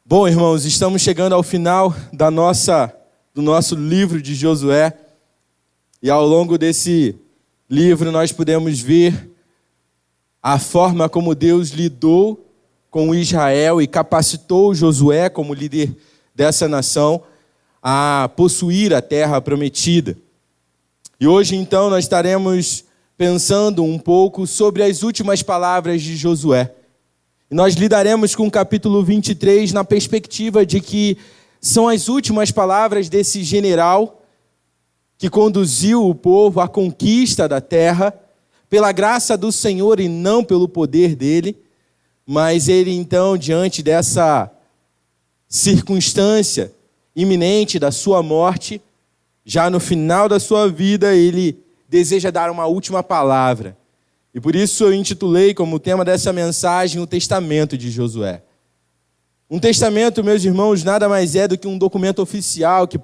Bom, irmãos, estamos chegando ao final do nosso livro de Josué. E ao longo desse livro nós podemos ver a forma como Deus lidou com Israel e capacitou Josué como líder dessa nação a possuir a terra prometida. E hoje então nós estaremos pensando um pouco sobre as últimas palavras de Josué. E nós lidaremos com o capítulo 23 na perspectiva de que são as últimas palavras desse general que conduziu o povo à conquista da terra pela graça do Senhor e não pelo poder dele. Mas ele então, diante dessa circunstância iminente da sua morte, já no final da sua vida, ele deseja dar uma última palavra. E por isso eu intitulei como tema dessa mensagem o Testamento de Josué. Um testamento, meus irmãos, nada mais é do que um documento oficial que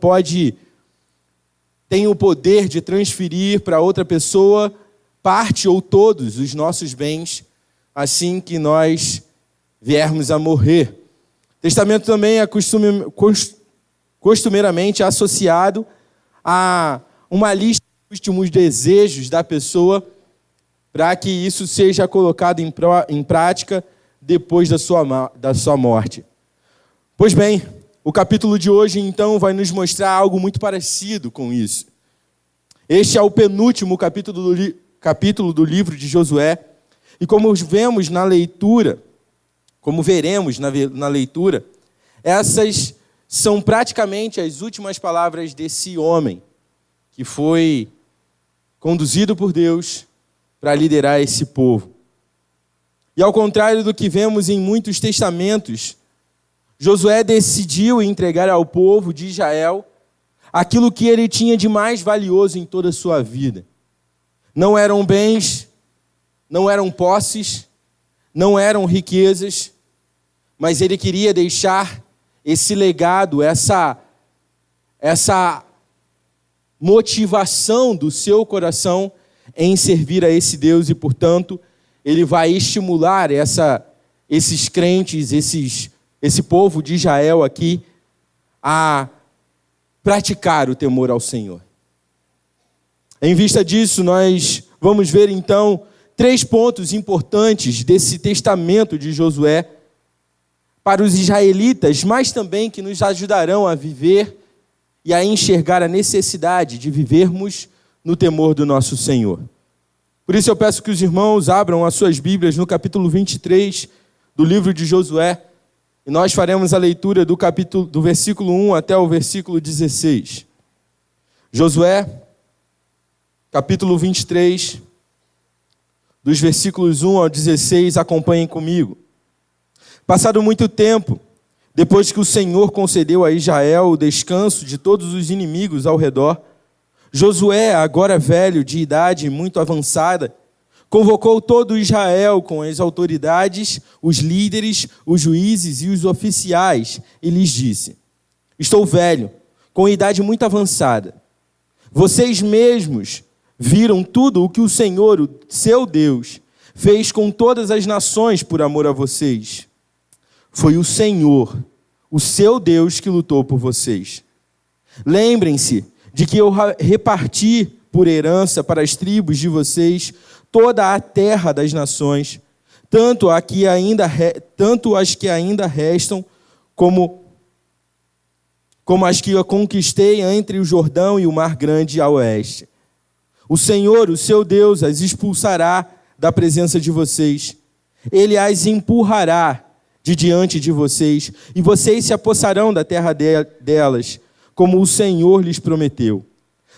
tem o poder de transferir para outra pessoa parte ou todos os nossos bens assim que nós viermos a morrer. Testamento também é costumeiramente associado a uma lista de últimos desejos da pessoa para que isso seja colocado em prática depois da sua morte. Pois bem, o capítulo de hoje, então, vai nos mostrar algo muito parecido com isso. Este é o penúltimo capítulo do livro de Josué, e como veremos na leitura, essas são praticamente as últimas palavras desse homem, que foi conduzido por Deus para liderar esse povo. E ao contrário do que vemos em muitos testamentos, Josué decidiu entregar ao povo de Israel aquilo que ele tinha de mais valioso em toda a sua vida. Não eram bens, não eram posses, não eram riquezas, mas ele queria deixar esse legado, essa motivação do seu coração em servir a esse Deus e, portanto, ele vai estimular esses crentes, esse povo de Israel aqui a praticar o temor ao Senhor. Em vista disso, nós vamos ver então 3 pontos importantes desse testamento de Josué para os israelitas, mas também que nos ajudarão a viver e a enxergar a necessidade de vivermos no temor do nosso Senhor. Por isso eu peço que os irmãos abram as suas Bíblias no capítulo 23 do livro de Josué, e nós faremos a leitura do versículo 1 até o versículo 16. Josué, capítulo 23, dos versículos 1 ao 16, acompanhem comigo. Passado muito tempo, depois que o Senhor concedeu a Israel o descanso de todos os inimigos ao redor, Josué, agora velho, de idade muito avançada, convocou todo Israel com as autoridades, os líderes, os juízes e os oficiais, e lhes disse: estou velho, com idade muito avançada. Vocês mesmos viram tudo o que o Senhor, o seu Deus, fez com todas as nações por amor a vocês. Foi o Senhor, o seu Deus, que lutou por vocês. Lembrem-se de que eu reparti por herança para as tribos de vocês toda a terra das nações, tanto as que ainda restam, como as que eu conquistei entre o Jordão e o Mar Grande a oeste. O Senhor, o seu Deus, as expulsará da presença de vocês. Ele as empurrará de diante de vocês, e vocês se apossarão da terra delas, como o Senhor lhes prometeu.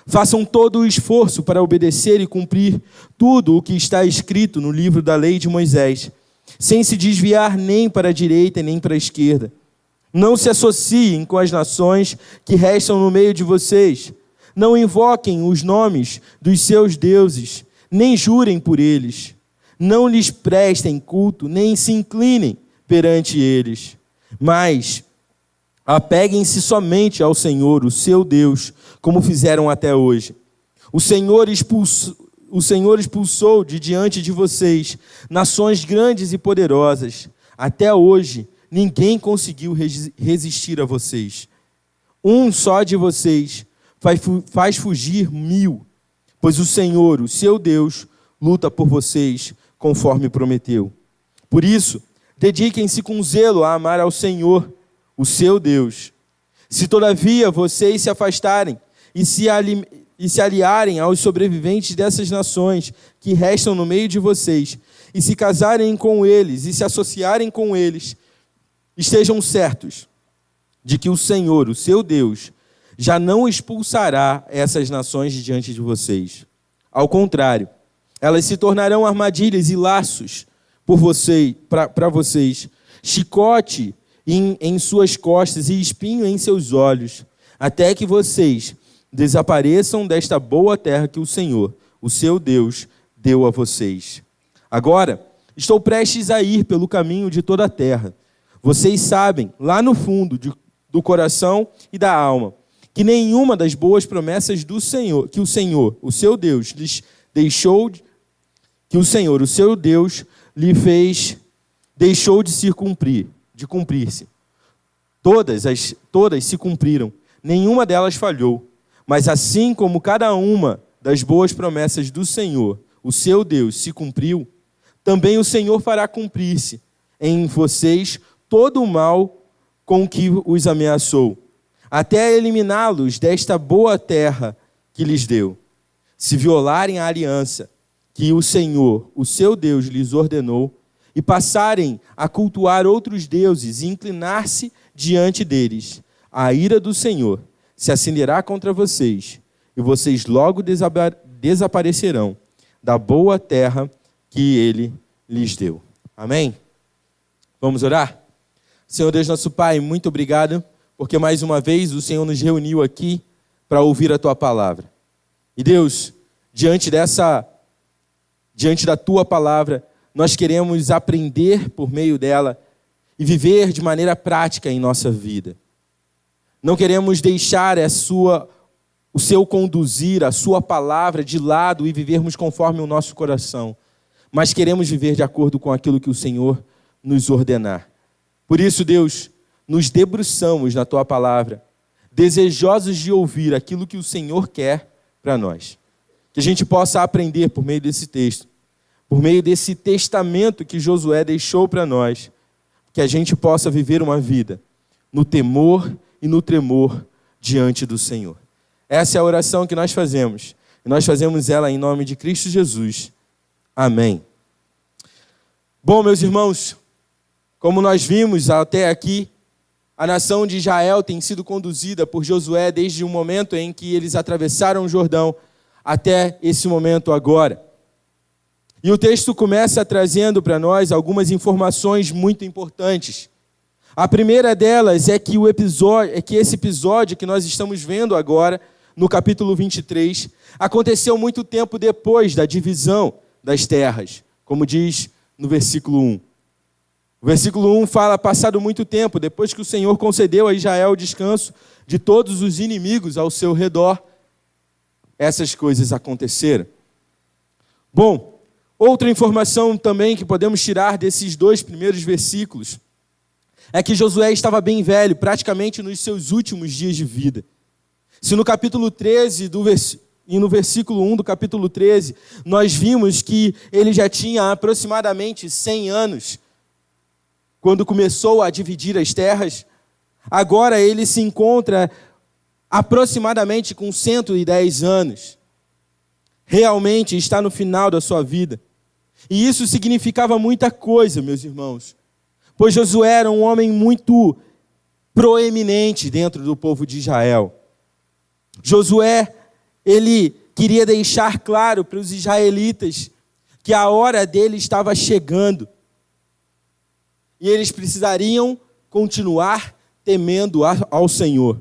Façam todo o esforço para obedecer e cumprir tudo o que está escrito no livro da lei de Moisés, sem se desviar nem para a direita nem para a esquerda. Não se associem com as nações que restam no meio de vocês. Não invoquem os nomes dos seus deuses, nem jurem por eles. Não lhes prestem culto, nem se inclinem perante eles. Mas apeguem-se somente ao Senhor, o seu Deus, como fizeram até hoje. O Senhor expulsou de diante de vocês nações grandes e poderosas. Até hoje, ninguém conseguiu resistir a vocês. Um só de vocês faz fugir 1000, pois o Senhor, o seu Deus, luta por vocês, conforme prometeu. Por isso, dediquem-se com zelo a amar ao Senhor, o seu Deus. Se todavia vocês se afastarem e se aliarem aos sobreviventes dessas nações que restam no meio de vocês, e se casarem com eles e se associarem com eles, estejam certos de que o Senhor, o seu Deus, já não expulsará essas nações de diante de vocês. Ao contrário, elas se tornarão armadilhas e laços para vocês, chicote em suas costas e espinho em seus olhos, até que vocês desapareçam desta boa terra que o Senhor, o seu Deus, deu a vocês. Agora, estou prestes a ir pelo caminho de toda a terra. Vocês sabem, lá no fundo do coração e da alma, que nenhuma das boas promessas do Senhor, que o Senhor, o seu Deus, lhes deixou, que o Senhor, o seu Deus, lhe fez, deixou de cumprir-se. Todas se cumpriram, nenhuma delas falhou. Mas assim como cada uma das boas promessas do Senhor, o seu Deus, se cumpriu, também o Senhor fará cumprir-se em vocês todo o mal com que os ameaçou, até eliminá-los desta boa terra que lhes deu. Se violarem a aliança que o Senhor, o seu Deus, lhes ordenou, e passarem a cultuar outros deuses e inclinar-se diante deles, a ira do Senhor se acenderá contra vocês, e vocês logo desaparecerão da boa terra que ele lhes deu. Amém? Vamos orar? Senhor Deus, nosso Pai, muito obrigado, porque mais uma vez o Senhor nos reuniu aqui para ouvir a Tua palavra. E Deus, diante da Tua palavra, nós queremos aprender por meio dela e viver de maneira prática em nossa vida. Não queremos deixar o seu conduzir, a sua palavra de lado e vivermos conforme o nosso coração, mas queremos viver de acordo com aquilo que o Senhor nos ordenar. Por isso, Deus, nos debruçamos na Tua palavra, desejosos de ouvir aquilo que o Senhor quer para nós. Que a gente possa aprender por meio desse texto, por meio desse testamento que Josué deixou para nós, que a gente possa viver uma vida no temor e no tremor diante do Senhor. Essa é a oração que nós fazemos. E nós fazemos ela em nome de Cristo Jesus. Amém. Bom, meus irmãos, como nós vimos até aqui, a nação de Israel tem sido conduzida por Josué desde o momento em que eles atravessaram o Jordão até esse momento agora. E o texto começa trazendo para nós algumas informações muito importantes. A primeira delas é que esse episódio que nós estamos vendo agora, no capítulo 23, aconteceu muito tempo depois da divisão das terras, como diz no versículo 1. O versículo 1 fala, passado muito tempo, depois que o Senhor concedeu a Israel o descanso de todos os inimigos ao seu redor, essas coisas aconteceram. Bom, outra informação também que podemos tirar desses 2 primeiros versículos é que Josué estava bem velho, praticamente nos seus últimos dias de vida. Se no capítulo 13 e no versículo 1 do capítulo 13, nós vimos que ele já tinha aproximadamente 100 anos, quando começou a dividir as terras, agora ele se encontra aproximadamente com 110 anos. Realmente está no final da sua vida. E isso significava muita coisa, meus irmãos. Pois Josué era um homem muito proeminente dentro do povo de Israel. Josué, ele queria deixar claro para os israelitas que a hora dele estava chegando. E eles precisariam continuar temendo ao Senhor.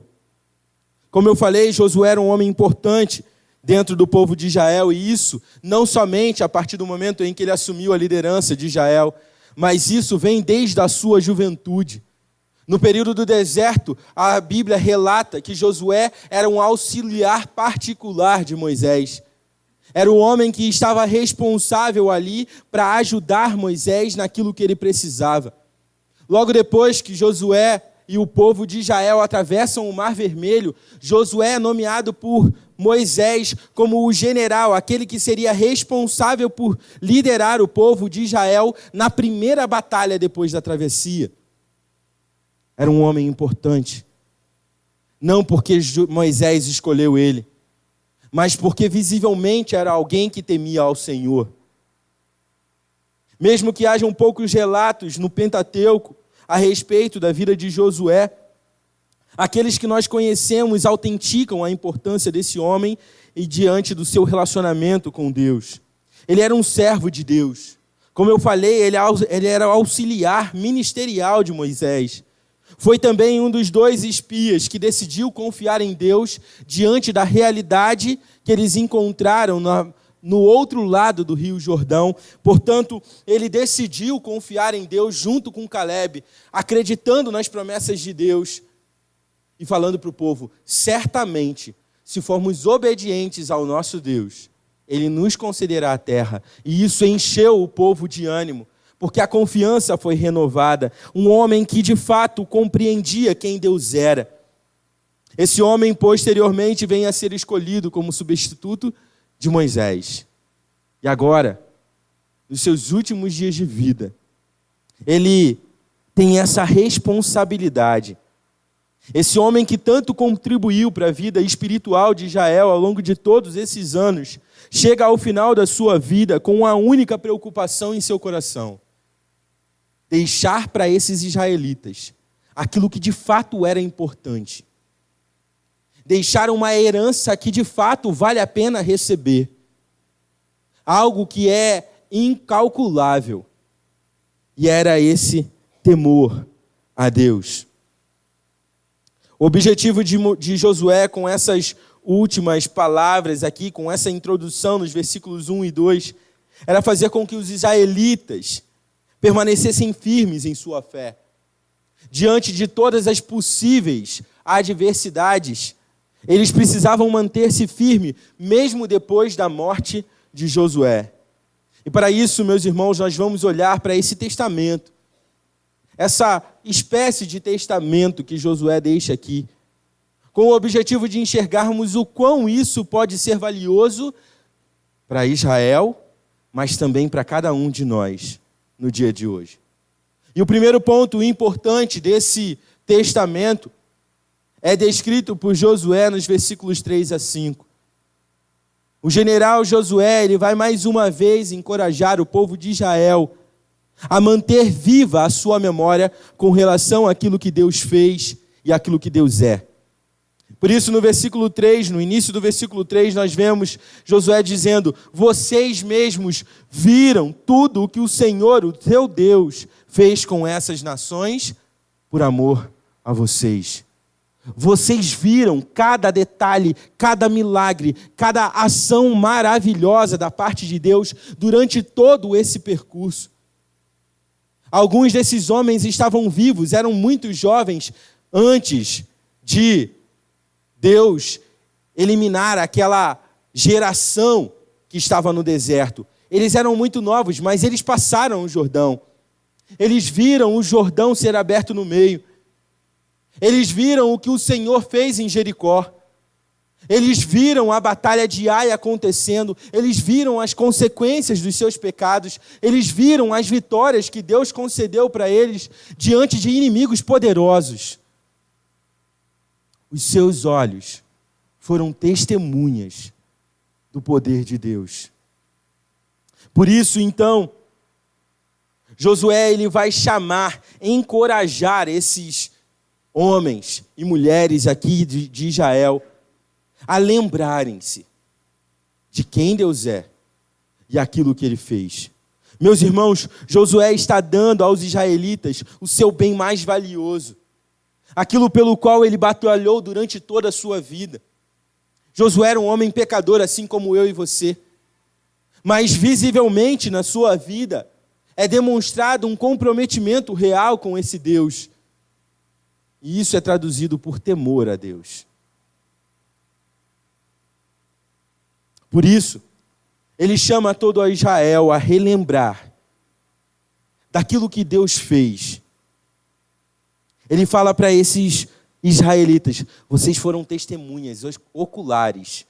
Como eu falei, Josué era um homem importante dentro do povo de Israel, e isso não somente a partir do momento em que ele assumiu a liderança de Israel, mas isso vem desde a sua juventude. No período do deserto, a Bíblia relata que Josué era um auxiliar particular de Moisés. Era o homem que estava responsável ali para ajudar Moisés naquilo que ele precisava. Logo depois que Josué e o povo de Israel atravessam o Mar Vermelho, Josué é nomeado por Moisés como o general, aquele que seria responsável por liderar o povo de Israel na primeira batalha depois da travessia. Era um homem importante, não porque Moisés escolheu ele, mas porque visivelmente era alguém que temia ao Senhor. Mesmo que hajam poucos relatos no Pentateuco a respeito da vida de Josué, aqueles que nós conhecemos autenticam a importância desse homem e diante do seu relacionamento com Deus. Ele era um servo de Deus. Como eu falei, ele era auxiliar ministerial de Moisés. Foi também um dos 2 espias que decidiu confiar em Deus diante da realidade que eles encontraram no outro lado do Rio Jordão. Portanto, ele decidiu confiar em Deus junto com Calebe, acreditando nas promessas de Deus e falando para o povo: certamente, se formos obedientes ao nosso Deus, Ele nos concederá a terra. E isso encheu o povo de ânimo, porque a confiança foi renovada. Um homem que de fato compreendia quem Deus era. Esse homem posteriormente vem a ser escolhido como substituto de Moisés. E agora, nos seus últimos dias de vida, ele tem essa responsabilidade. Esse homem que tanto contribuiu para a vida espiritual de Israel ao longo de todos esses anos, chega ao final da sua vida com uma única preocupação em seu coração: deixar para esses israelitas aquilo que de fato era importante. Deixar uma herança que de fato vale a pena receber. Algo que é incalculável. E era esse temor a Deus. O objetivo de Josué com essas últimas palavras aqui, com essa introdução nos versículos 1 e 2, era fazer com que os israelitas permanecessem firmes em sua fé. Diante de todas as possíveis adversidades, eles precisavam manter-se firmes, mesmo depois da morte de Josué. E para isso, meus irmãos, nós vamos olhar para esse testamento, essa espécie de testamento que Josué deixa aqui, com o objetivo de enxergarmos o quão isso pode ser valioso para Israel, mas também para cada um de nós no dia de hoje. E o primeiro ponto importante desse testamento é descrito por Josué nos versículos 3 a 5. O general Josué, ele vai mais uma vez encorajar o povo de Israel a manter viva a sua memória com relação àquilo que Deus fez e àquilo que Deus é. Por isso, no versículo 3, no início do versículo 3, nós vemos Josué dizendo: vocês mesmos viram tudo o que o Senhor, o teu Deus, fez com essas nações por amor a vocês. Vocês viram cada detalhe, cada milagre, cada ação maravilhosa da parte de Deus durante todo esse percurso. Alguns desses homens estavam vivos, eram muito jovens antes de Deus eliminar aquela geração que estava no deserto. Eles eram muito novos, mas eles passaram o Jordão. Eles viram o Jordão ser aberto no meio. Eles viram o que o Senhor fez em Jericó. Eles viram a batalha de Ai acontecendo. Eles viram as consequências dos seus pecados. Eles viram as vitórias que Deus concedeu para eles diante de inimigos poderosos. Os seus olhos foram testemunhas do poder de Deus. Por isso, então, Josué ele vai chamar, encorajar esses homens e mulheres aqui de Israel a lembrarem-se de quem Deus é e aquilo que Ele fez. Meus irmãos, Josué está dando aos israelitas o seu bem mais valioso, aquilo pelo qual ele batalhou durante toda a sua vida. Josué era um homem pecador, assim como eu e você, mas visivelmente na sua vida é demonstrado um comprometimento real com esse Deus. E isso é traduzido por temor a Deus. Por isso, ele chama todo a Israel a relembrar daquilo que Deus fez Ele fala para esses israelitas: vocês foram testemunhas oculares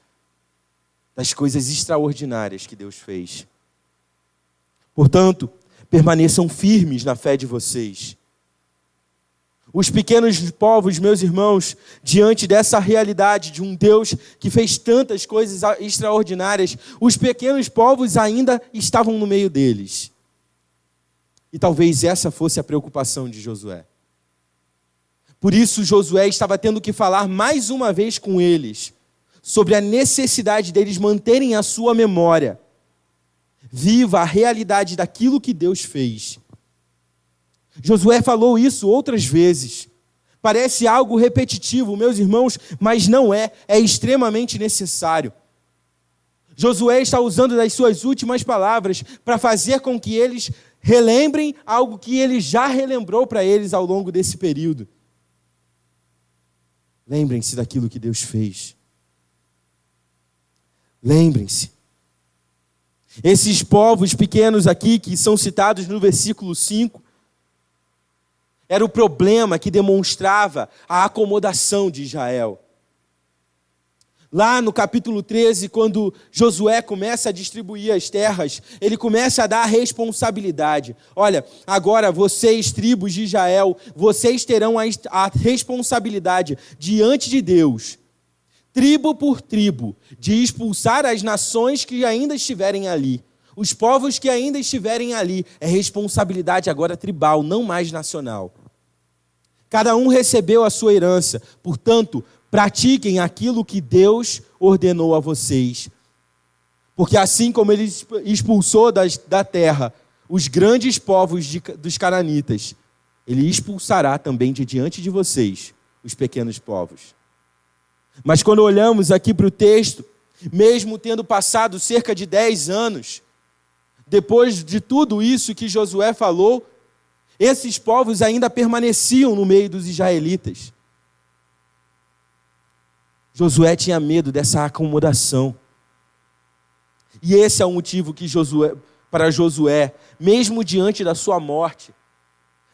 das coisas extraordinárias que Deus fez. Portanto, permaneçam firmes na fé de vocês. Os pequenos povos, meus irmãos, diante dessa realidade de um Deus que fez tantas coisas extraordinárias, os pequenos povos ainda estavam no meio deles. E talvez essa fosse a preocupação de Josué. Por isso, Josué estava tendo que falar mais uma vez com eles sobre a necessidade deles manterem a sua memória viva, a realidade daquilo que Deus fez. Josué falou isso outras vezes. Parece algo repetitivo, meus irmãos, mas não é. É extremamente necessário. Josué está usando das suas últimas palavras para fazer com que eles relembrem algo que ele já relembrou para eles ao longo desse período. Lembrem-se daquilo que Deus fez. Lembrem-se. Esses povos pequenos aqui, que são citados no versículo 5, era o problema que demonstrava a acomodação de Israel. Lá no capítulo 13, quando Josué começa a distribuir as terras, ele começa a dar a responsabilidade. Olha, agora vocês, tribos de Israel, vocês terão a responsabilidade diante de Deus, tribo por tribo, de expulsar as nações que ainda estiverem ali. Os povos que ainda estiverem ali, é responsabilidade agora tribal, não mais nacional. Cada um recebeu a sua herança, portanto, pratiquem aquilo que Deus ordenou a vocês. Porque assim como ele expulsou da terra os grandes povos dos cananitas, ele expulsará também de diante de vocês os pequenos povos. Mas quando olhamos aqui para o texto, mesmo tendo passado cerca de 10 anos, depois de tudo isso que Josué falou, esses povos ainda permaneciam no meio dos israelitas. Josué tinha medo dessa acomodação. E esse é o motivo que para Josué, mesmo diante da sua morte,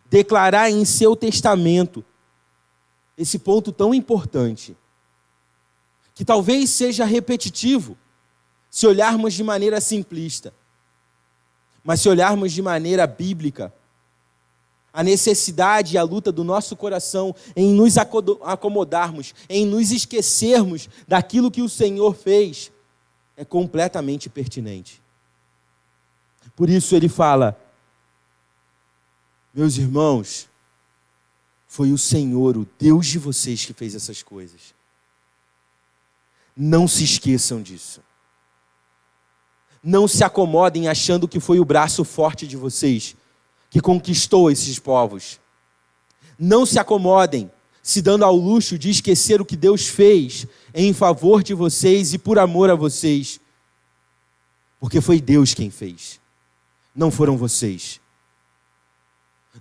declarar em seu testamento esse ponto tão importante, que talvez seja repetitivo se olharmos de maneira simplista, mas se olharmos de maneira bíblica, a necessidade e a luta do nosso coração em nos acomodarmos, em nos esquecermos daquilo que o Senhor fez, é completamente pertinente. Por isso ele fala: meus irmãos, foi o Senhor, o Deus de vocês, que fez essas coisas. Não se esqueçam disso. Não se acomodem achando que foi o braço forte de vocês que conquistou esses povos. Não se acomodem se dando ao luxo de esquecer o que Deus fez em favor de vocês e por amor a vocês. Porque foi Deus quem fez, não foram vocês.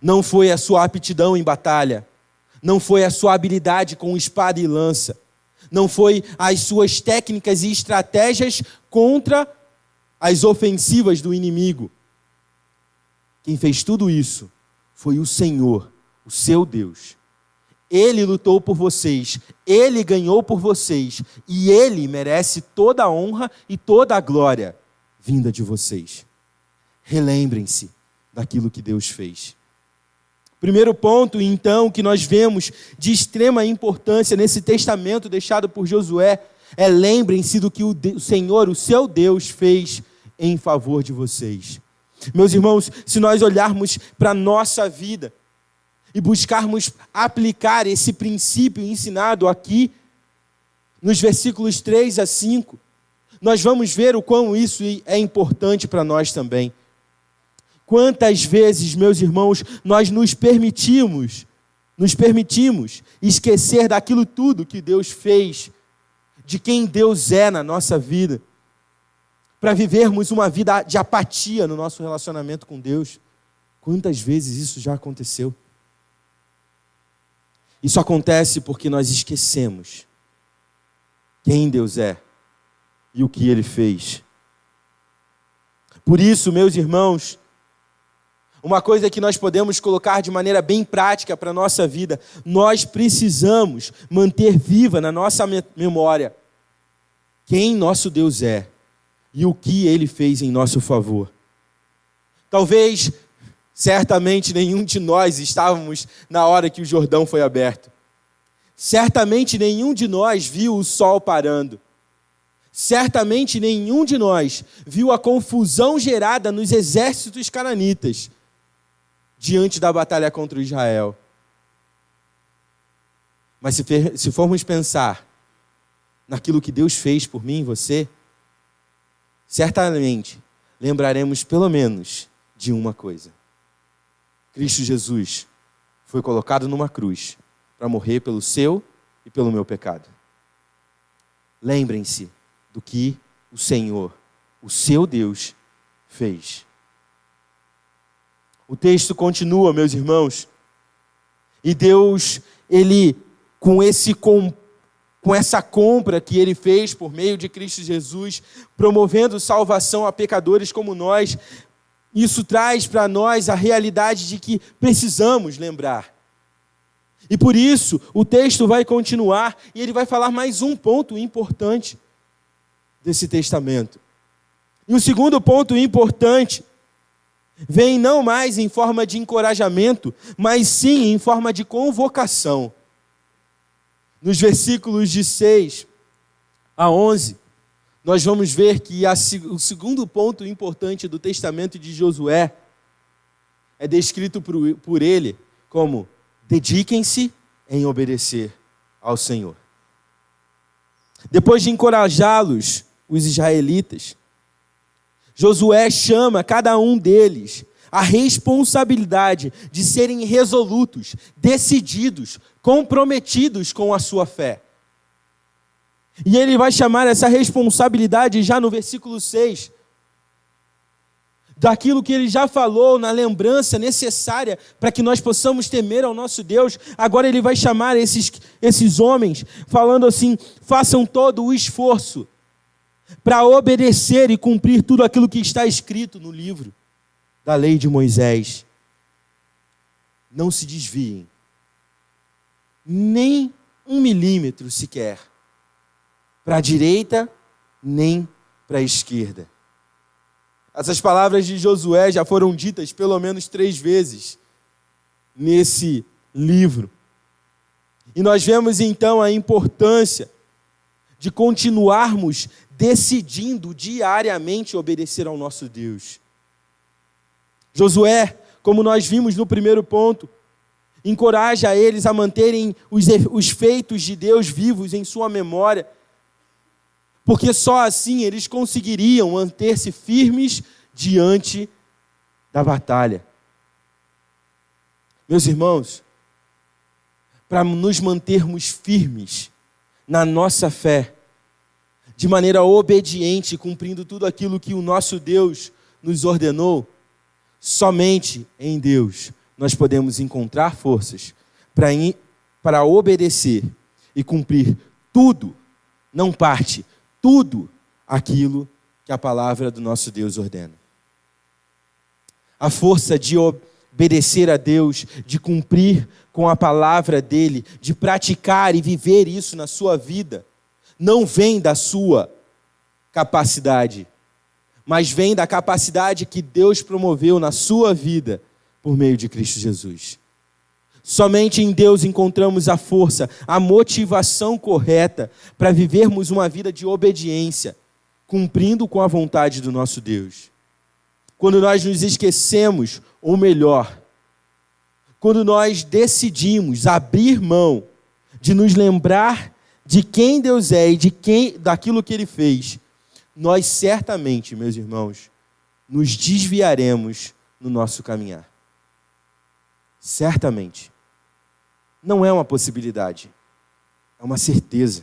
Não foi a sua aptidão em batalha, não foi a sua habilidade com espada e lança, não foi as suas técnicas e estratégias contra as ofensivas do inimigo. Quem fez tudo isso foi o Senhor, o seu Deus. Ele lutou por vocês, Ele ganhou por vocês, e Ele merece toda a honra e toda a glória vinda de vocês. Relembrem-se daquilo que Deus fez. Primeiro ponto, então, que nós vemos de extrema importância nesse testamento deixado por Josué, é: lembrem-se do que o Senhor, o seu Deus, fez em favor de vocês. Meus irmãos, se nós olharmos para a nossa vida e buscarmos aplicar esse princípio ensinado aqui, nos versículos 3 a 5, nós vamos ver o quão isso é importante para nós também. Quantas vezes, meus irmãos, nós nos permitimos esquecer daquilo tudo que Deus fez, de quem Deus é na nossa vida, para vivermos uma vida de apatia no nosso relacionamento com Deus. Quantas vezes isso já aconteceu? Isso acontece porque nós esquecemos quem Deus é e o que Ele fez. Por isso, meus irmãos, uma coisa que nós podemos colocar de maneira bem prática para a nossa vida, nós precisamos manter viva na nossa memória quem nosso Deus é e o que Ele fez em nosso favor. Talvez, certamente, nenhum de nós estávamos na hora que o Jordão foi aberto. Certamente nenhum de nós viu o sol parando. Certamente nenhum de nós viu a confusão gerada nos exércitos cananitas diante da batalha contra Israel. Mas se formos pensar naquilo que Deus fez por mim e você, certamente lembraremos pelo menos de uma coisa. Cristo Jesus foi colocado numa cruz para morrer pelo seu e pelo meu pecado. Lembrem-se do que o Senhor, o seu Deus, fez. O texto continua, meus irmãos, e Deus, Ele, com essa compra que Ele fez por meio de Cristo Jesus, promovendo salvação a pecadores como nós, isso traz para nós a realidade de que precisamos lembrar. E por isso, o texto vai continuar e ele vai falar mais um ponto importante desse testamento. E o segundo ponto importante vem não mais em forma de encorajamento, mas sim em forma de convocação. Nos versículos de 6 a 11, nós vamos ver que o segundo ponto importante do testamento de Josué é descrito por ele como: dediquem-se em obedecer ao Senhor. Depois de encorajá-los, os israelitas, Josué chama cada um deles a responsabilidade de serem resolutos, decididos, comprometidos com a sua fé. E ele vai chamar essa responsabilidade já no versículo 6, daquilo que ele já falou na lembrança necessária para que nós possamos temer ao nosso Deus. Agora ele vai chamar esses homens, falando assim: façam todo o esforço para obedecer e cumprir tudo aquilo que está escrito no livro da lei de Moisés. Não se desviem, nem 1 milímetro sequer, para a direita, nem para a esquerda. Essas palavras de Josué já foram ditas pelo menos 3 vezes nesse livro. E nós vemos então a importância de continuarmos decidindo diariamente obedecer ao nosso Deus. Josué, como nós vimos no primeiro ponto, encoraja eles a manterem os feitos de Deus vivos em sua memória, porque só assim eles conseguiriam manter-se firmes diante da batalha. Meus irmãos, para nos mantermos firmes na nossa fé, de maneira obediente, cumprindo tudo aquilo que o nosso Deus nos ordenou, somente em Deus nós podemos encontrar forças para obedecer e cumprir tudo, não parte, tudo aquilo que a palavra do nosso Deus ordena. A força de obedecer a Deus, de cumprir com a palavra dele, de praticar e viver isso na sua vida, não vem da sua capacidade, mas vem da capacidade que Deus promoveu na sua vida por meio de Cristo Jesus. Somente em Deus encontramos a força, a motivação correta para vivermos uma vida de obediência, cumprindo com a vontade do nosso Deus. Quando nós nos esquecemos, ou melhor, quando nós decidimos abrir mão de nos lembrar de quem Deus é e daquilo que Ele fez, nós certamente, meus irmãos, nos desviaremos no nosso caminhar. Certamente. Não é uma possibilidade, é uma certeza.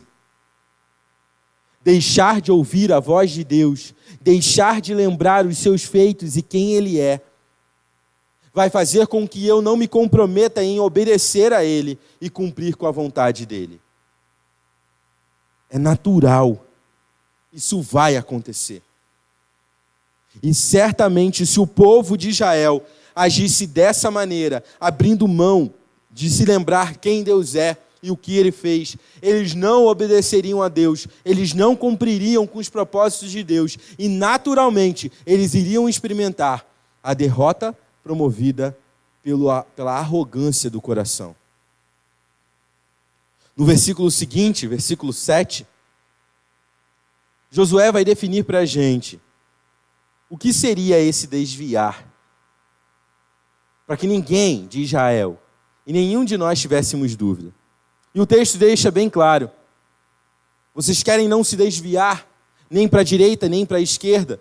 Deixar de ouvir a voz de Deus, deixar de lembrar os seus feitos e quem Ele é, vai fazer com que eu não me comprometa em obedecer a Ele e cumprir com a vontade dEle. É natural. Isso vai acontecer. E certamente, se o povo de Israel agisse dessa maneira, abrindo mão de se lembrar quem Deus é e o que Ele fez, eles não obedeceriam a Deus, eles não cumpririam com os propósitos de Deus e, naturalmente, eles iriam experimentar a derrota promovida pela arrogância do coração. No versículo seguinte, versículo 7, Josué vai definir para a gente o que seria esse desviar, para que ninguém de Israel e nenhum de nós tivéssemos dúvida. E o texto deixa bem claro: vocês querem não se desviar nem para a direita nem para a esquerda,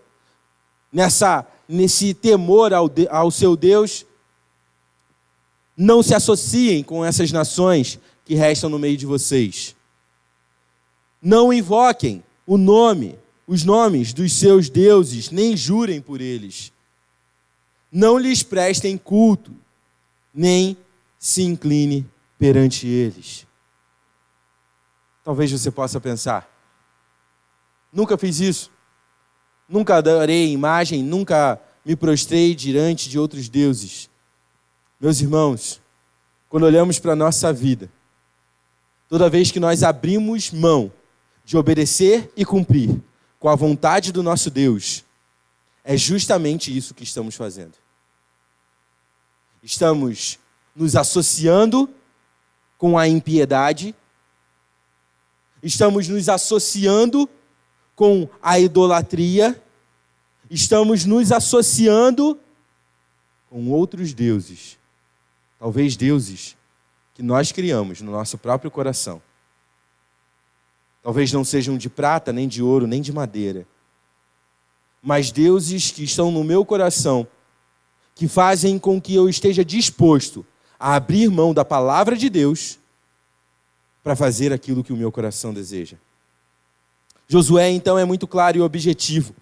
nesse temor ao seu Deus. Não se associem com essas nações que restam no meio de vocês. Não invoquem os nomes dos seus deuses, nem jurem por eles. Não lhes prestem culto, nem se incline perante eles. Talvez você possa pensar: nunca fiz isso, nunca adorei imagem, nunca me prostrei diante de outros deuses. Meus irmãos, quando olhamos para a nossa vida, toda vez que nós abrimos mão de obedecer e cumprir com a vontade do nosso Deus, é justamente isso que estamos fazendo. Estamos nos associando com a impiedade, estamos nos associando com a idolatria, estamos nos associando com outros deuses, talvez deuses que nós criamos no nosso próprio coração. Talvez não sejam de prata, nem de ouro, nem de madeira, mas deuses que estão no meu coração, que fazem com que eu esteja disposto a abrir mão da palavra de Deus para fazer aquilo que o meu coração deseja. Josué, então, é muito claro e objetivo.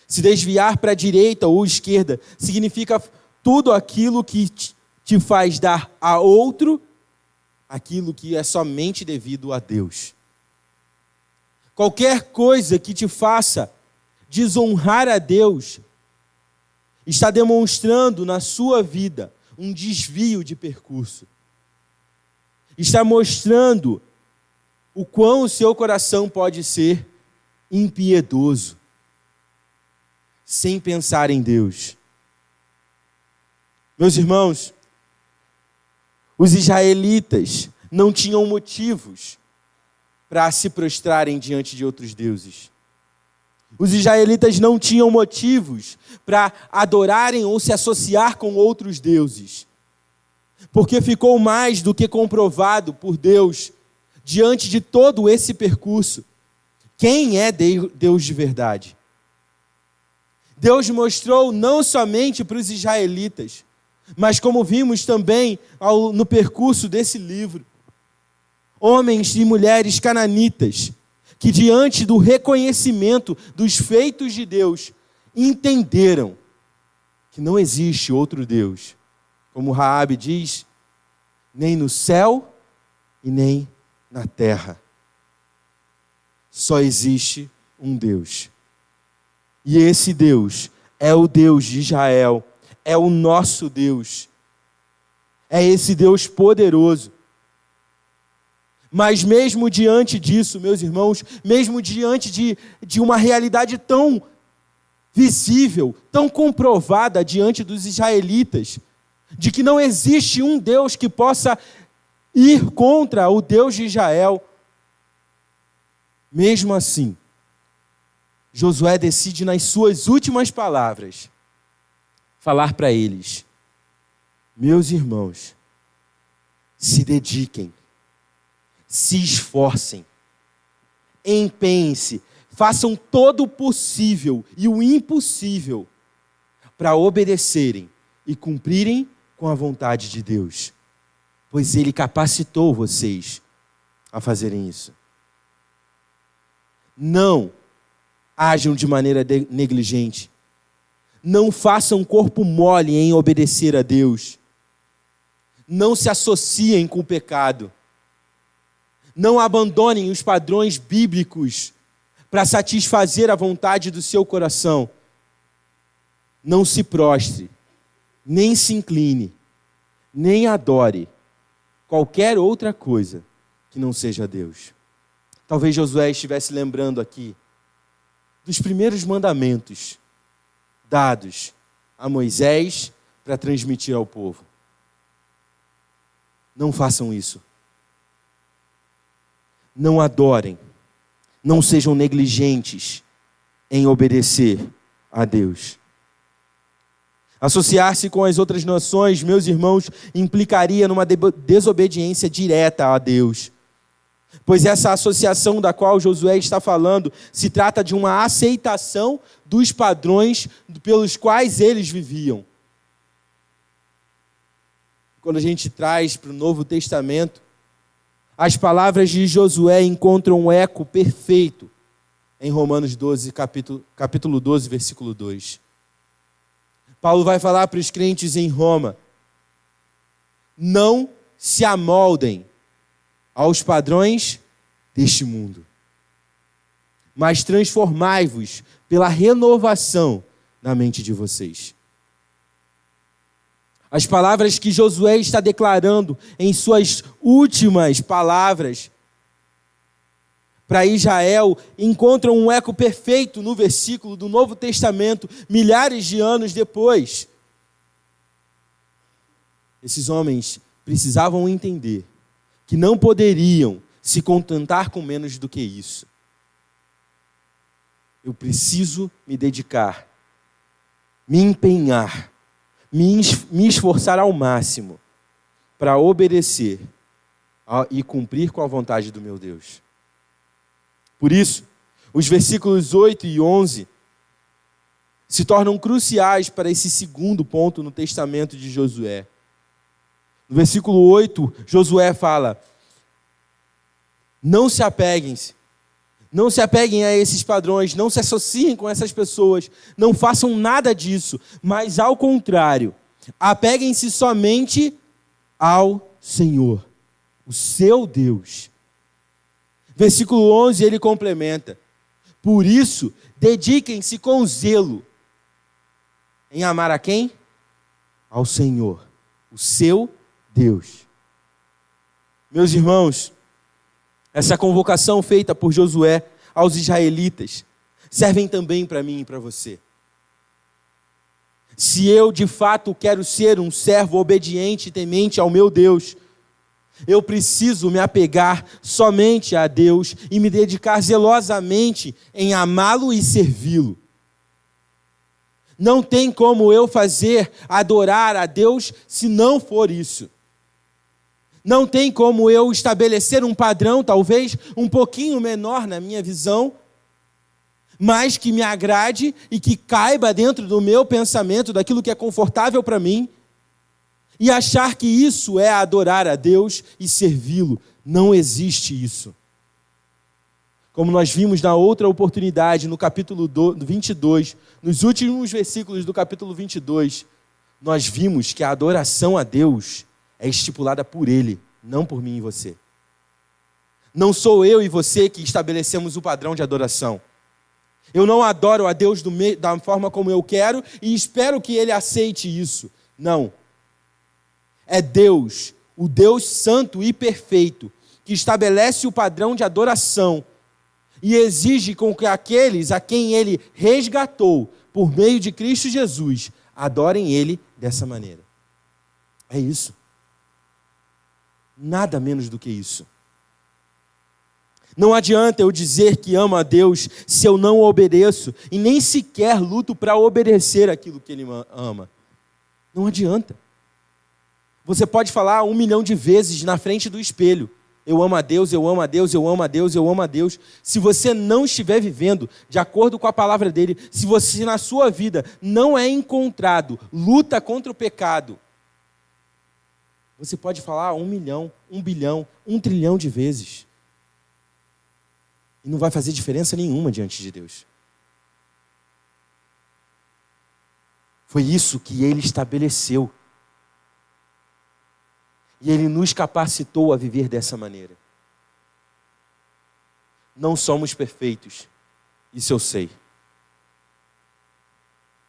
Se desviar para a direita ou esquerda significa tudo aquilo que te faz dar a outro aquilo que é somente devido a Deus. Qualquer coisa que te faça desonrar a Deus está demonstrando na sua vida um desvio de percurso. Está mostrando o quão o seu coração pode ser impiedoso, sem pensar em Deus. Meus irmãos, os israelitas não tinham motivos para se prostrarem diante de outros deuses. Os israelitas não tinham motivos para adorarem ou se associar com outros deuses, porque ficou mais do que comprovado por Deus, diante de todo esse percurso, quem é Deus de verdade. Deus mostrou não somente para os israelitas, mas como vimos também no percurso desse livro, homens e mulheres cananitas, que diante do reconhecimento dos feitos de Deus, entenderam que não existe outro Deus, como Raabe diz, nem no céu e nem na terra. Só existe um Deus. E esse Deus é o Deus de Israel, é o nosso Deus. É esse Deus poderoso. Mas mesmo diante disso, meus irmãos, mesmo diante de uma realidade tão visível, tão comprovada diante dos israelitas, de que não existe um Deus que possa ir contra o Deus de Israel, mesmo assim, Josué decide nas suas últimas palavras falar para eles: meus irmãos, se dediquem, se esforcem, empenhem-se, façam todo o possível e o impossível para obedecerem e cumprirem com a vontade de Deus, pois Ele capacitou vocês a fazerem isso. Não ajam de maneira negligente. Não façam corpo mole em obedecer a Deus. Não se associem com o pecado. Não abandonem os padrões bíblicos para satisfazer a vontade do seu coração. Não se prostre, nem se incline, nem adore qualquer outra coisa que não seja Deus. Talvez Josué estivesse lembrando aqui dos primeiros mandamentos dados a Moisés para transmitir ao povo. Não façam isso. Não adorem. Não sejam negligentes em obedecer a Deus. Associar-se com as outras nações, meus irmãos, implicaria numa desobediência direta a Deus. Pois essa associação da qual Josué está falando se trata de uma aceitação dos padrões pelos quais eles viviam. Quando a gente traz para o Novo Testamento, as palavras de Josué encontram um eco perfeito em Romanos 12, capítulo 12, versículo 2. Paulo vai falar para os crentes em Roma: não se amoldem aos padrões deste mundo, mas transformai-vos pela renovação na mente de vocês. As palavras que Josué está declarando em suas últimas palavras para Israel encontram um eco perfeito no versículo do Novo Testamento, milhares de anos depois. Esses homens precisavam entender que não poderiam se contentar com menos do que isso. Eu preciso me dedicar, me empenhar, me esforçar ao máximo para obedecer e cumprir com a vontade do meu Deus. Por isso, os versículos 8 e 11 se tornam cruciais para esse segundo ponto no testamento de Josué. No versículo 8, Josué fala: não se apeguem a esses padrões, não se associem com essas pessoas, não façam nada disso, mas ao contrário, apeguem-se somente ao Senhor, o seu Deus. Versículo 11, ele complementa: por isso, dediquem-se com zelo em amar a quem? Ao Senhor, o seu Deus. Meus irmãos, essa convocação feita por Josué aos israelitas servem também para mim e para você. Se eu de fato quero ser um servo obediente e temente ao meu Deus, eu preciso me apegar somente a Deus e me dedicar zelosamente em amá-lo e servi-lo. Não tem como eu adorar a Deus se não for isso. Não tem como eu estabelecer um padrão, talvez um pouquinho menor na minha visão, mas que me agrade e que caiba dentro do meu pensamento, daquilo que é confortável para mim, e achar que isso é adorar a Deus e servi-lo. Não existe isso. Como nós vimos na outra oportunidade, no capítulo 22, nos últimos versículos do capítulo 22, nós vimos que a adoração a Deus é estipulada por Ele, não por mim e você. Não sou eu e você que estabelecemos o padrão de adoração. Eu não adoro a Deus da forma como eu quero e espero que Ele aceite isso. Não. É Deus, o Deus santo e perfeito, que estabelece o padrão de adoração e exige com que aqueles a quem Ele resgatou por meio de Cristo Jesus adorem Ele dessa maneira. É isso. Nada menos do que isso. Não adianta eu dizer que amo a Deus se eu não obedeço e nem sequer luto para obedecer aquilo que Ele ama. Não adianta. Você pode falar 1 milhão de vezes na frente do espelho: eu amo a Deus, eu amo a Deus, eu amo a Deus, eu amo a Deus. Se você não estiver vivendo de acordo com a palavra dEle, se você na sua vida não é encontrado luta contra o pecado, você pode falar 1 milhão, 1 bilhão, 1 trilhão de vezes. E não vai fazer diferença nenhuma diante de Deus. Foi isso que Ele estabeleceu. E Ele nos capacitou a viver dessa maneira. Não somos perfeitos. Isso eu sei.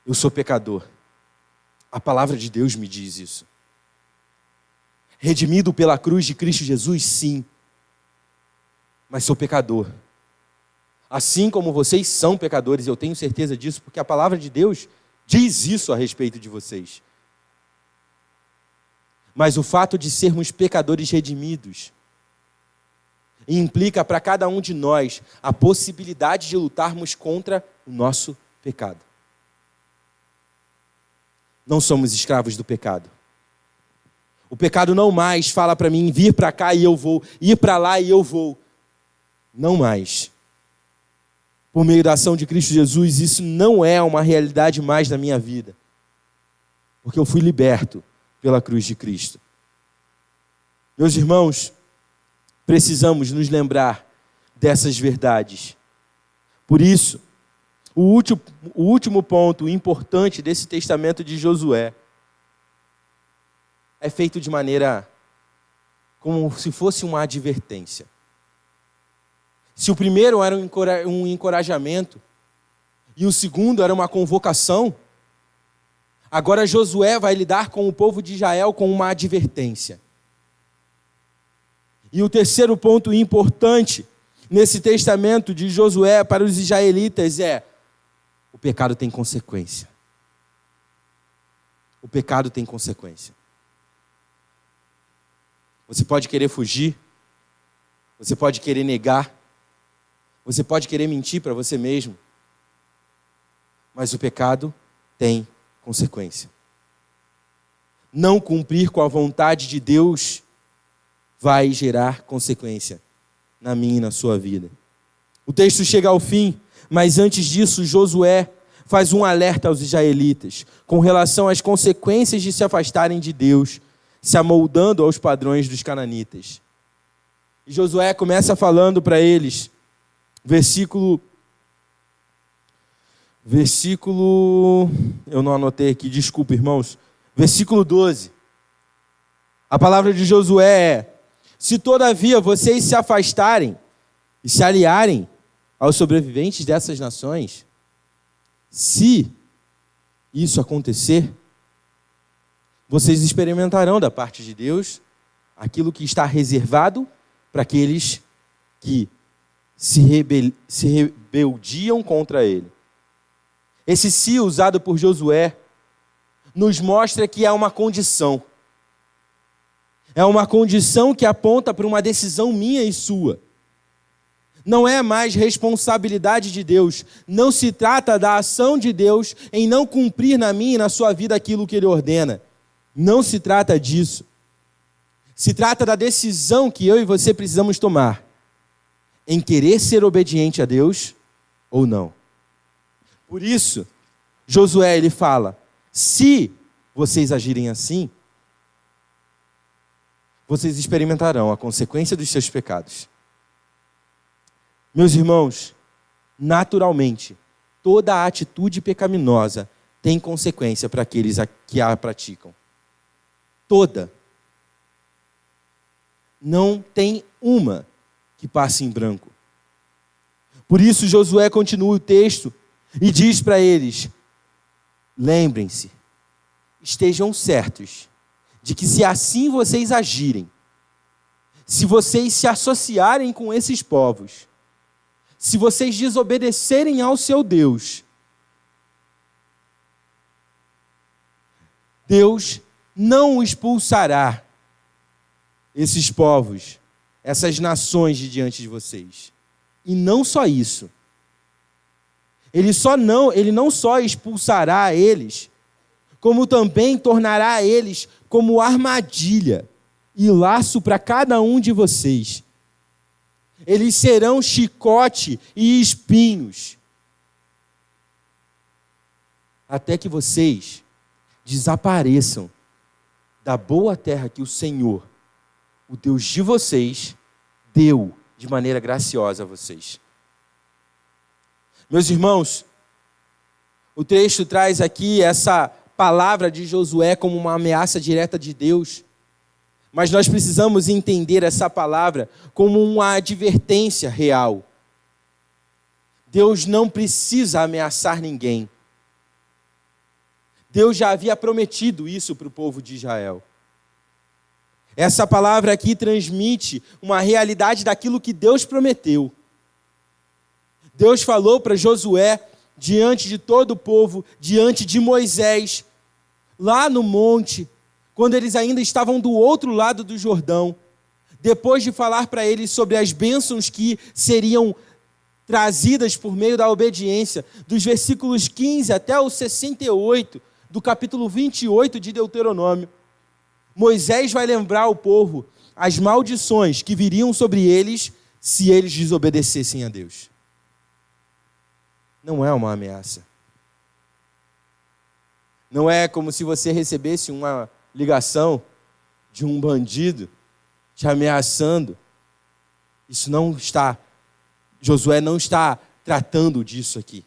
Eu sou pecador. A palavra de Deus me diz isso. Redimido pela cruz de Cristo Jesus, sim. Mas sou pecador. Assim como vocês são pecadores, eu tenho certeza disso, porque a palavra de Deus diz isso a respeito de vocês. Mas o fato de sermos pecadores redimidos implica para cada um de nós a possibilidade de lutarmos contra o nosso pecado. Não somos escravos do pecado. O pecado não mais fala para mim vir para cá e eu vou, ir para lá e eu vou. Não mais. Por meio da ação de Cristo Jesus, isso não é uma realidade mais na minha vida. Porque eu fui liberto pela cruz de Cristo. Meus irmãos, precisamos nos lembrar dessas verdades. Por isso, o último ponto importante desse testamento de Josué é feito de maneira como se fosse uma advertência. Se o primeiro era um encorajamento e o segundo era uma convocação, agora Josué vai lidar com o povo de Israel com uma advertência. E o terceiro ponto importante nesse testamento de Josué para os israelitas é: o pecado tem consequência. O pecado tem consequência. Você pode querer fugir, você pode querer negar, você pode querer mentir para você mesmo, mas o pecado tem consequência. Não cumprir com a vontade de Deus vai gerar consequência na minha e na sua vida. O texto chega ao fim, mas antes disso, Josué faz um alerta aos israelitas com relação às consequências de se afastarem de Deus, se amoldando aos padrões dos cananitas. E Josué começa falando para eles, versículo, eu não anotei aqui, desculpa, irmãos, versículo 12. A palavra de Josué é: se todavia vocês se afastarem e se aliarem aos sobreviventes dessas nações, se isso acontecer, vocês experimentarão da parte de Deus aquilo que está reservado para aqueles que se rebeldiam contra ele. Esse se usado por Josué nos mostra que é uma condição. É uma condição que aponta para uma decisão minha e sua. Não é mais responsabilidade de Deus. Não se trata da ação de Deus em não cumprir na minha e na sua vida aquilo que Ele ordena. Não se trata disso. Se trata da decisão que eu e você precisamos tomar em querer ser obediente a Deus ou não. Por isso, Josué ele fala: se vocês agirem assim, vocês experimentarão a consequência dos seus pecados. Meus irmãos, naturalmente, toda atitude pecaminosa tem consequência para aqueles que a praticam. Toda. Não tem uma que passe em branco. Por isso, Josué continua o texto e diz para eles: lembrem-se, estejam certos de que se assim vocês agirem, se vocês se associarem com esses povos, se vocês desobedecerem ao seu Deus, Deus não expulsará esses povos, essas nações de diante de vocês. E não só isso. Ele não só expulsará eles, como também tornará eles como armadilha e laço para cada um de vocês. Eles serão chicote e espinhos, até que vocês desapareçam da boa terra que o Senhor, o Deus de vocês, deu de maneira graciosa a vocês. Meus irmãos, o texto traz aqui essa palavra de Josué como uma ameaça direta de Deus, mas nós precisamos entender essa palavra como uma advertência real. Deus não precisa ameaçar ninguém. Deus já havia prometido isso para o povo de Israel. Essa palavra aqui transmite uma realidade daquilo que Deus prometeu. Deus falou para Josué, diante de todo o povo, diante de Moisés, lá no monte, quando eles ainda estavam do outro lado do Jordão, depois de falar para eles sobre as bênçãos que seriam trazidas por meio da obediência, dos versículos 15 até o 68, do capítulo 28 de Deuteronômio, Moisés vai lembrar ao povo as maldições que viriam sobre eles se eles desobedecessem a Deus. Não é uma ameaça. Não é como se você recebesse uma ligação de um bandido te ameaçando. Josué não está tratando disso aqui.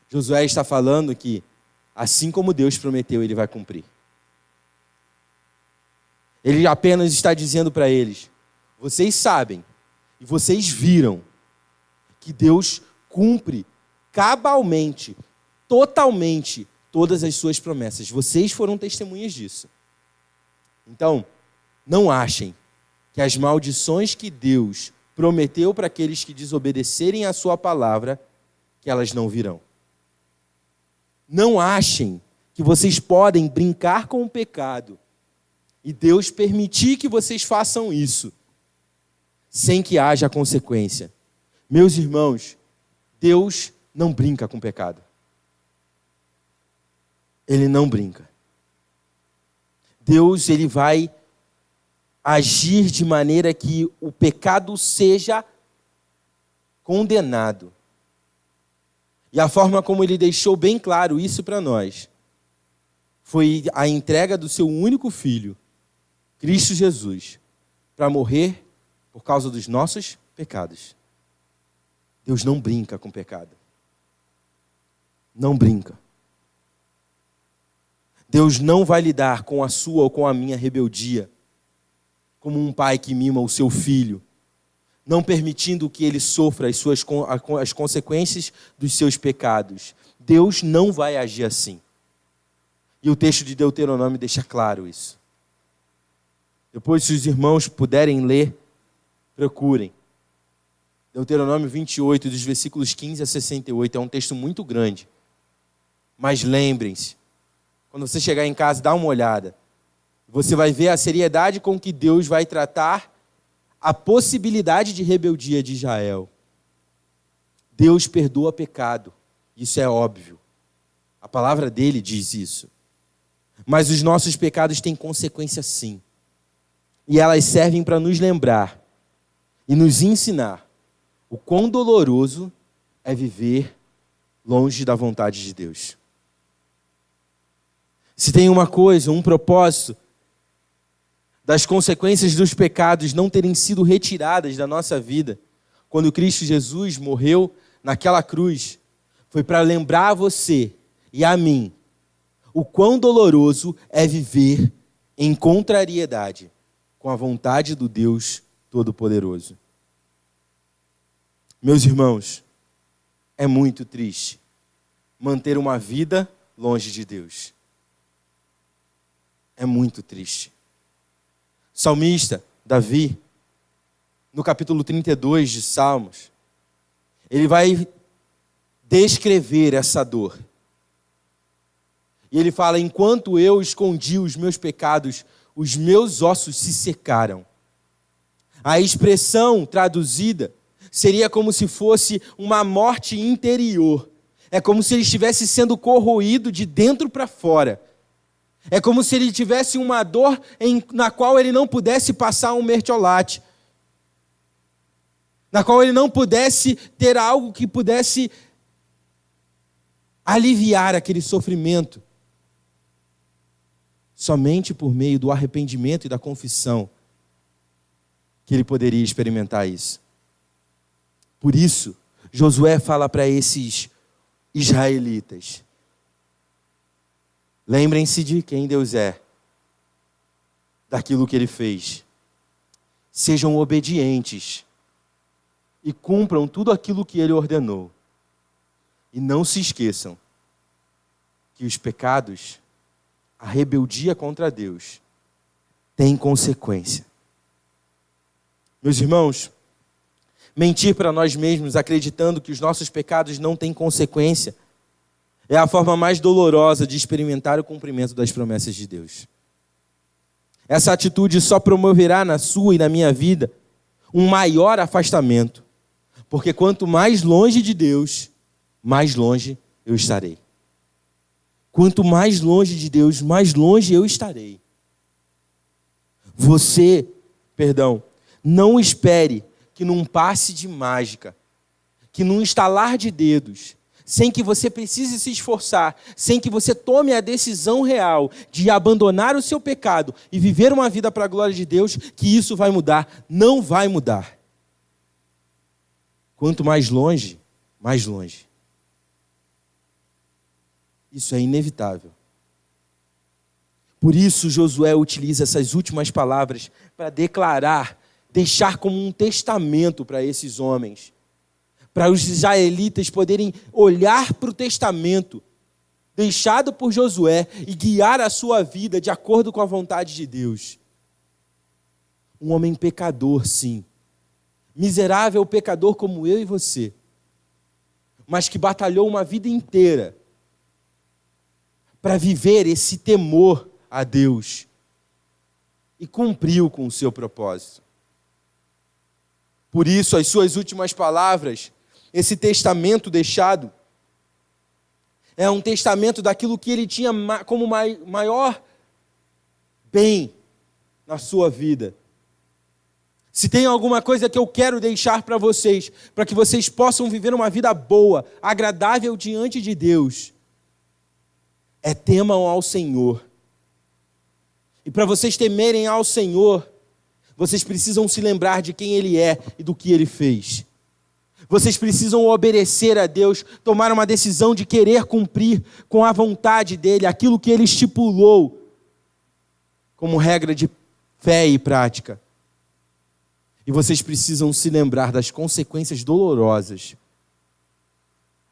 Josué está falando que, assim como Deus prometeu, ele vai cumprir. Ele apenas está dizendo para eles: vocês sabem e vocês viram que Deus cumpre cabalmente, totalmente, todas as suas promessas. Vocês foram testemunhas disso. Então, não achem que as maldições que Deus prometeu para aqueles que desobedecerem a sua palavra, que elas não virão. Não achem que vocês podem brincar com o pecado e Deus permitir que vocês façam isso, sem que haja consequência. Meus irmãos, Deus não brinca com o pecado. Ele não brinca. Deus, ele vai agir de maneira que o pecado seja condenado. E a forma como ele deixou bem claro isso para nós foi a entrega do seu único filho, Cristo Jesus, para morrer por causa dos nossos pecados. Deus não brinca com o pecado. Não brinca. Deus não vai lidar com a sua ou com a minha rebeldia como um pai que mima o seu filho, não permitindo que ele sofra as consequências dos seus pecados. Deus não vai agir assim. E o texto de Deuteronômio deixa claro isso. Depois, se os irmãos puderem ler, procurem. Deuteronômio 28, dos versículos 15 a 68, é um texto muito grande. Mas lembrem-se, quando você chegar em casa, dá uma olhada. Você vai ver a seriedade com que Deus vai tratar a possibilidade de rebeldia de Israel. Deus perdoa pecado, isso é óbvio. A palavra dele diz isso. Mas os nossos pecados têm consequência sim. E elas servem para nos lembrar e nos ensinar o quão doloroso é viver longe da vontade de Deus. Se tem uma coisa, um propósito, das consequências dos pecados não terem sido retiradas da nossa vida, quando Cristo Jesus morreu naquela cruz, foi para lembrar a você e a mim o quão doloroso é viver em contrariedade com a vontade do Deus Todo-Poderoso. Meus irmãos, é muito triste manter uma vida longe de Deus. É muito triste. O salmista, Davi, no capítulo 32 de Salmos, ele vai descrever essa dor. E ele fala: enquanto eu escondi os meus pecados, os meus ossos se secaram. A expressão traduzida seria como se fosse uma morte interior. É como se ele estivesse sendo corroído de dentro para fora. É como se ele tivesse uma dor na qual ele não pudesse passar um mertiolate. Na qual ele não pudesse ter algo que pudesse aliviar aquele sofrimento. Somente por meio do arrependimento e da confissão que ele poderia experimentar isso. Por isso, Josué fala para esses israelitas: lembrem-se de quem Deus é, daquilo que Ele fez. Sejam obedientes e cumpram tudo aquilo que Ele ordenou. E não se esqueçam que os pecados, a rebeldia contra Deus, tem consequência. Meus irmãos, mentir para nós mesmos acreditando que os nossos pecados não têm consequência é a forma mais dolorosa de experimentar o cumprimento das promessas de Deus. Essa atitude só promoverá na sua e na minha vida um maior afastamento, porque quanto mais longe de Deus, mais longe eu estarei. Quanto mais longe de Deus, mais longe eu estarei. Não espere que num passe de mágica, que num estalar de dedos, sem que você precise se esforçar, sem que você tome a decisão real de abandonar o seu pecado e viver uma vida para a glória de Deus, que isso vai mudar. Não vai mudar. Quanto mais longe, mais longe. Isso é inevitável. Por isso, Josué utiliza essas últimas palavras para declarar, deixar como um testamento para esses homens, para os israelitas poderem olhar para o testamento deixado por Josué e guiar a sua vida de acordo com a vontade de Deus. Um homem pecador, sim. Miserável pecador como eu e você, mas que batalhou uma vida inteira para viver esse temor a Deus e cumpriu com o seu propósito. Por isso, as suas últimas palavras, esse testamento deixado, é um testamento daquilo que ele tinha como maior bem na sua vida. Se tem alguma coisa que eu quero deixar para vocês, para que vocês possam viver uma vida boa, agradável diante de Deus, é temam ao Senhor. E para vocês temerem ao Senhor, vocês precisam se lembrar de quem Ele é e do que Ele fez. Vocês precisam obedecer a Deus, tomar uma decisão de querer cumprir com a vontade dEle, aquilo que Ele estipulou como regra de fé e prática. E vocês precisam se lembrar das consequências dolorosas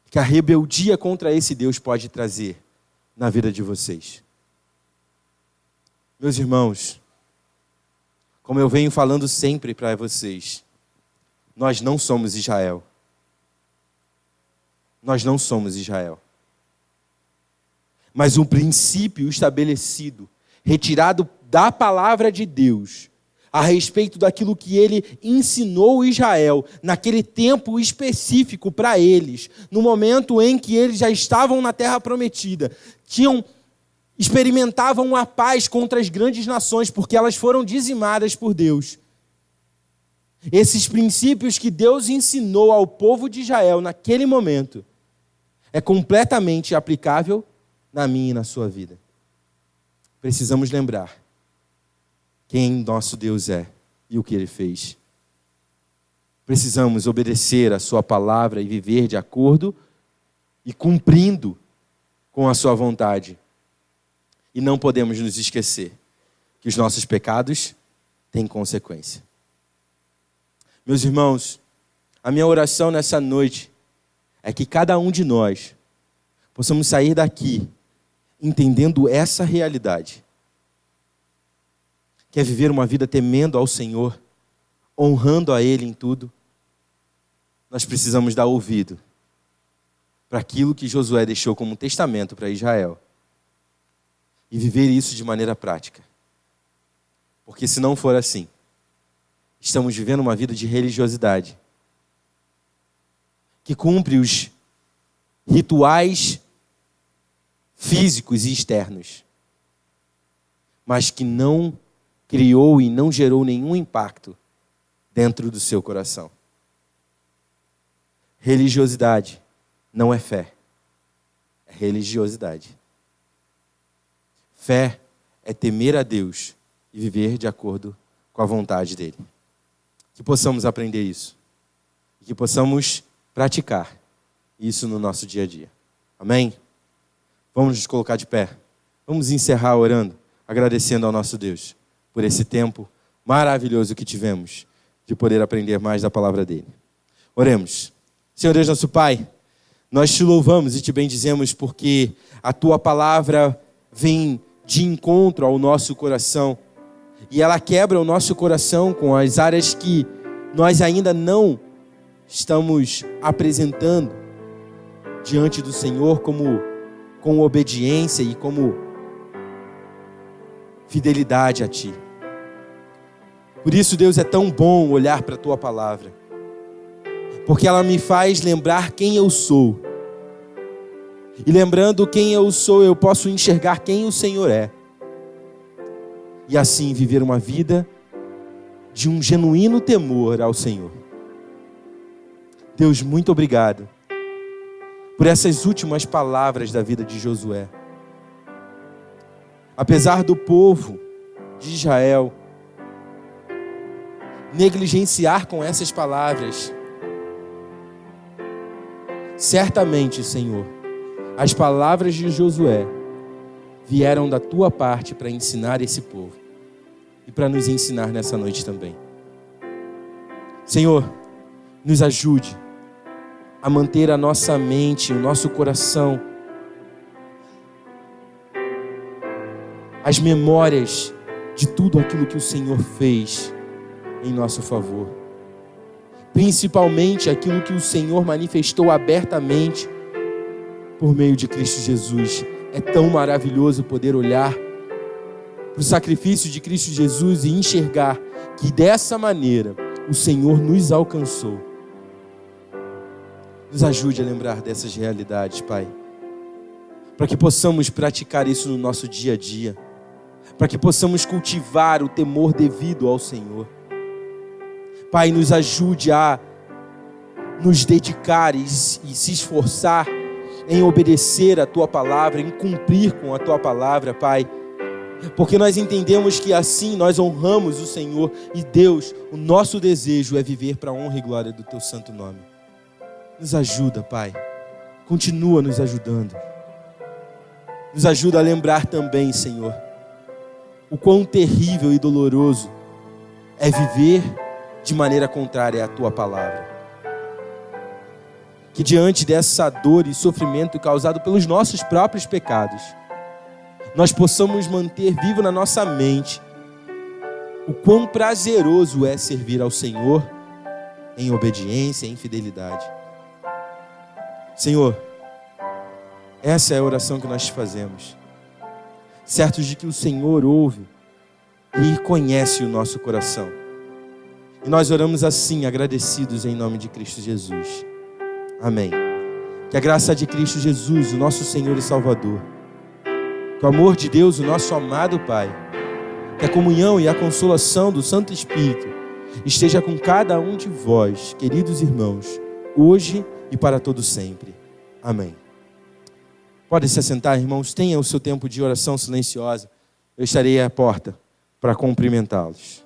que a rebeldia contra esse Deus pode trazer na vida de vocês. Meus irmãos, como eu venho falando sempre para vocês, nós não somos Israel. Nós não somos Israel. Mas um princípio estabelecido, retirado da palavra de Deus, a respeito daquilo que ele ensinou Israel, naquele tempo específico para eles, no momento em que eles já estavam na terra prometida, experimentavam a paz contra as grandes nações, porque elas foram dizimadas por Deus. Esses princípios que Deus ensinou ao povo de Israel naquele momento, é completamente aplicável na minha e na sua vida. Precisamos lembrar quem nosso Deus é e o que Ele fez. Precisamos obedecer a sua palavra e viver de acordo e cumprindo com a sua vontade. E não podemos nos esquecer que os nossos pecados têm consequência. Meus irmãos, a minha oração nessa noite é que cada um de nós possamos sair daqui entendendo essa realidade. Quer viver uma vida temendo ao Senhor, honrando a Ele em tudo? Nós precisamos dar ouvido para aquilo que Josué deixou como testamento para Israel e viver isso de maneira prática. Porque se não for assim, estamos vivendo uma vida de religiosidade que cumpre os rituais físicos e externos, mas que não criou e não gerou nenhum impacto dentro do seu coração. Religiosidade não é fé, é religiosidade. Fé é temer a Deus e viver de acordo com a vontade dEle. Que possamos aprender isso. E que possamos praticar isso no nosso dia a dia. Amém? Vamos nos colocar de pé. Vamos encerrar orando, agradecendo ao nosso Deus por esse tempo maravilhoso que tivemos de poder aprender mais da palavra dEle. Oremos. Senhor Deus, nosso Pai, Nós te louvamos e te bendizemos porque a tua palavra vem de encontro ao nosso coração e ela quebra o nosso coração com as áreas que nós ainda não estamos apresentando diante do Senhor com obediência e como fidelidade a Ti. Por isso, Deus, é tão bom olhar para a tua palavra, porque ela me faz lembrar quem eu sou. E lembrando quem eu sou, eu posso enxergar quem o Senhor é. E assim viver uma vida de um genuíno temor ao Senhor. Deus, muito obrigado por essas últimas palavras da vida de Josué. Apesar do povo de Israel negligenciar com essas palavras, certamente, Senhor, as palavras de Josué vieram da tua parte para ensinar esse povo e para nos ensinar nessa noite também. Senhor, nos ajude a manter a nossa mente, o nosso coração, as memórias de tudo aquilo que o Senhor fez em nosso favor. Principalmente aquilo que o Senhor manifestou abertamente por meio de Cristo Jesus. É tão maravilhoso poder olhar para o sacrifício de Cristo Jesus e enxergar que dessa maneira o Senhor nos alcançou. Nos ajude a lembrar dessas realidades, Pai, para que possamos praticar isso no nosso dia a dia, para que possamos cultivar o temor devido ao Senhor. Pai, nos ajude a nos dedicar e se esforçar em obedecer a Tua palavra, em cumprir com a Tua palavra, Pai, porque nós entendemos que assim nós honramos o Senhor e Deus, o nosso desejo é viver para a honra e glória do Teu santo nome. Nos ajuda, Pai, continua nos ajudando. Nos ajuda a lembrar também, Senhor, o quão terrível e doloroso é viver de maneira contrária à Tua palavra. Que diante dessa dor e sofrimento causado pelos nossos próprios pecados, nós possamos manter vivo na nossa mente o quão prazeroso é servir ao Senhor em obediência, em fidelidade. Senhor, essa é a oração que nós te fazemos, certos de que o Senhor ouve e conhece o nosso coração. E nós oramos assim, agradecidos em nome de Cristo Jesus. Amém. Que a graça de Cristo Jesus, o nosso Senhor e Salvador, que o amor de Deus, o nosso amado Pai, que a comunhão e a consolação do Santo Espírito esteja com cada um de vós, queridos irmãos, hoje e para todo sempre. Amém. Pode se assentar, irmãos. Tenha o seu tempo de oração silenciosa. Eu estarei à porta para cumprimentá-los.